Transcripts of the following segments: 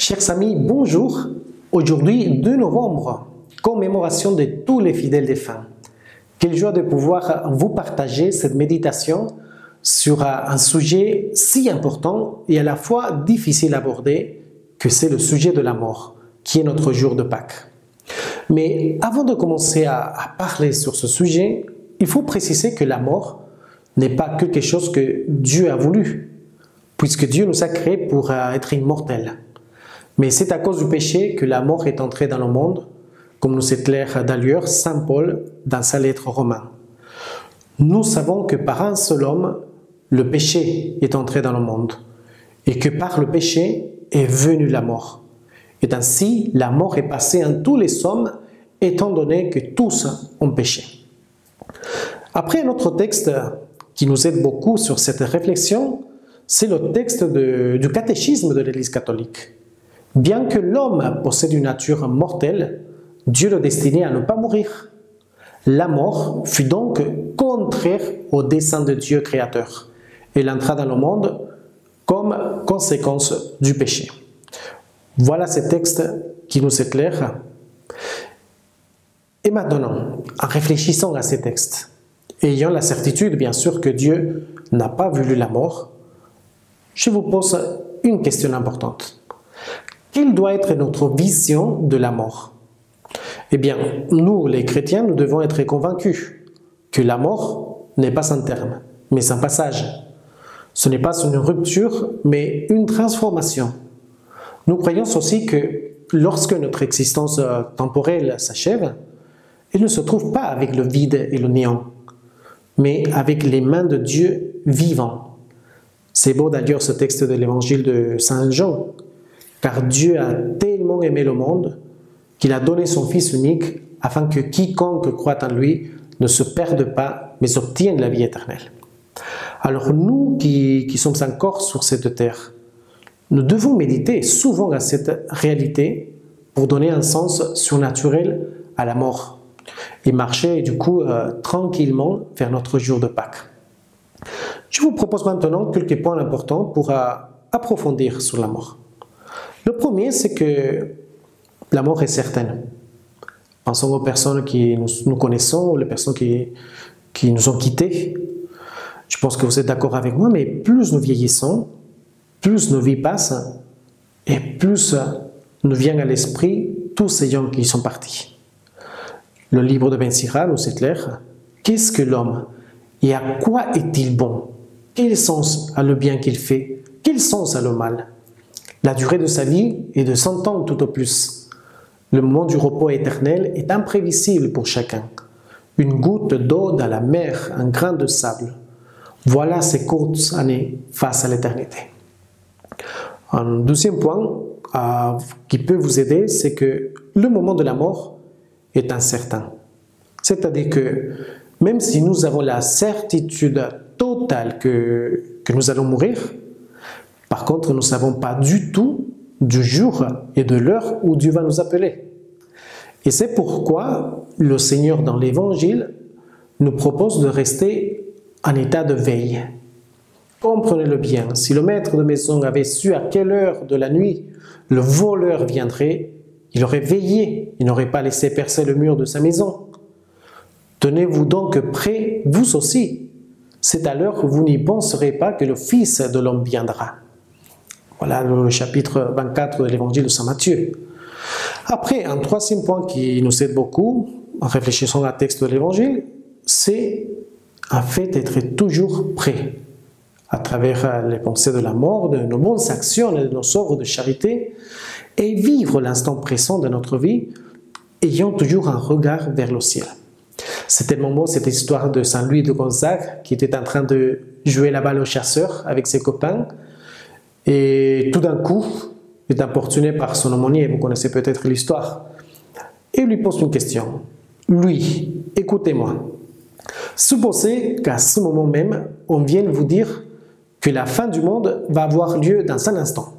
Chers amis, bonjour. Aujourd'hui, 2 novembre, commémoration de tous les fidèles défunts. Quelle joie de pouvoir vous partager cette méditation sur un sujet si important et à la fois difficile à aborder que c'est le sujet de la mort, qui est notre jour de Pâques. Mais avant de commencer à parler sur ce sujet, il faut préciser que la mort n'est pas quelque chose que Dieu a voulu, puisque Dieu nous a créés pour être immortels. Mais c'est à cause du péché que la mort est entrée dans le monde, comme nous éclaire d'ailleurs Saint Paul dans sa lettre aux Romains. Nous savons que par un seul homme, le péché est entré dans le monde, et que par le péché est venue la mort. Et ainsi, la mort est passée en tous les hommes, étant donné que tous ont péché. Après, un autre texte qui nous aide beaucoup sur cette réflexion, c'est le texte du catéchisme de l'Église catholique. Bien que l'homme possède une nature mortelle, Dieu le destinait à ne pas mourir. La mort fut donc contraire au dessein de Dieu créateur. Elle entra dans le monde comme conséquence du péché. Voilà ces textes qui nous éclairent. Et maintenant, en réfléchissant à ces textes, ayant la certitude bien sûr que Dieu n'a pas voulu la mort, je vous pose une question importante. Quelle doit être notre vision de la mort? Eh bien, nous, les chrétiens, nous devons être convaincus que la mort n'est pas un terme, mais un passage. Ce n'est pas une rupture, mais une transformation. Nous croyons aussi que lorsque notre existence temporelle s'achève, elle ne se trouve pas avec le vide et le néant, mais avec les mains de Dieu vivant. C'est beau d'ailleurs ce texte de l'évangile de Saint Jean, car Dieu a tellement aimé le monde qu'il a donné son Fils unique afin que quiconque croit en lui ne se perde pas, mais obtienne la vie éternelle. Alors nous qui sommes encore sur cette terre, nous devons méditer souvent à cette réalité pour donner un sens surnaturel à la mort et marcher du coup tranquillement vers notre jour de Pâques. Je vous propose maintenant quelques points importants pour approfondir sur la mort. Le premier, c'est que la mort est certaine. Pensons aux personnes que nous connaissons, les personnes qui nous ont quittés. Je pense que vous êtes d'accord avec moi, mais plus nous vieillissons, plus nos vies passent, et plus nous vient à l'esprit tous ces gens qui sont partis. Le livre de Ben Sira nous éclaire. Qu'est-ce que l'homme? Et à quoi est-il bon? Quel sens a le bien qu'il fait? Quel sens a le mal? La durée de sa vie est de 100 ans tout au plus. Le moment du repos éternel est imprévisible pour chacun. Une goutte d'eau dans la mer, un grain de sable. Voilà ces courtes années face à l'éternité. Un deuxième point qui peut vous aider, c'est que le moment de la mort est incertain. C'est-à-dire que même si nous avons la certitude totale que nous allons mourir, par contre, nous ne savons pas du tout du jour et de l'heure où Dieu va nous appeler. Et c'est pourquoi le Seigneur, dans l'Évangile, nous propose de rester en état de veille. Comprenez-le bien, si le maître de maison avait su à quelle heure de la nuit le voleur viendrait, il aurait veillé, il n'aurait pas laissé percer le mur de sa maison. Tenez-vous donc prêts, vous aussi. C'est à l'heure où vous n'y penserez pas que le Fils de l'homme viendra. Voilà le chapitre 24 de l'évangile de Saint Matthieu. Après, un troisième point qui nous aide beaucoup, en réfléchissant au texte de l'évangile, c'est en fait d'être toujours prêt à travers les pensées de la mort, de nos bonnes actions et de nos œuvres de charité, et vivre l'instant présent de notre vie, ayant toujours un regard vers le ciel. C'est tellement beau cette histoire de Saint Louis de Gonzague qui était en train de jouer la balle au chasseur avec ses copains, et tout d'un coup, il est importuné par son aumônier, vous connaissez peut-être l'histoire, et il lui pose une question. Lui, écoutez-moi, supposez qu'à ce moment même, on vienne vous dire que la fin du monde va avoir lieu dans un instant,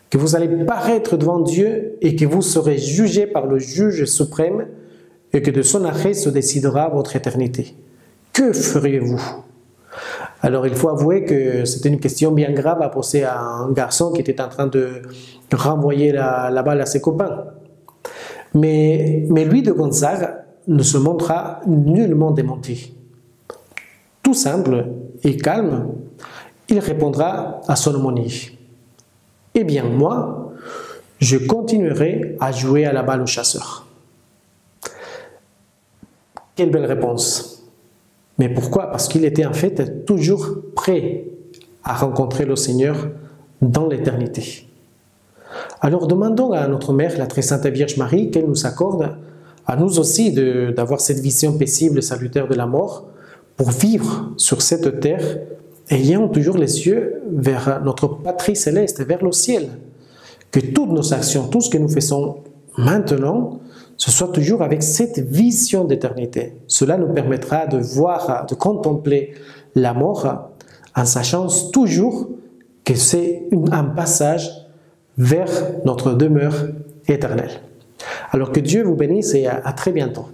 que vous allez paraître devant Dieu et que vous serez jugé par le juge suprême et que de son arrêt se décidera votre éternité. Que feriez-vous? Alors il faut avouer que c'était une question bien grave à poser à un garçon qui était en train de renvoyer la balle à ses copains. Mais lui de Gonzague ne se montra nullement démenti. Tout simple et calme, il répondra à son aumônier. Eh bien moi, je continuerai à jouer à la balle au chasseur. Quelle belle réponse! Mais pourquoi? Parce qu'il était en fait toujours prêt à rencontrer le Seigneur dans l'éternité. Alors demandons à notre Mère, la très Sainte Vierge Marie, qu'elle nous accorde à nous aussi d'avoir cette vision paisible et salutaire de la mort pour vivre sur cette terre, ayant toujours les yeux vers notre patrie céleste, vers le ciel. Que toutes nos actions, tout ce que nous faisons maintenant, ce soit toujours avec cette vision d'éternité. Cela nous permettra de voir, de contempler la mort en sachant toujours que c'est un passage vers notre demeure éternelle. Alors que Dieu vous bénisse et à très bientôt.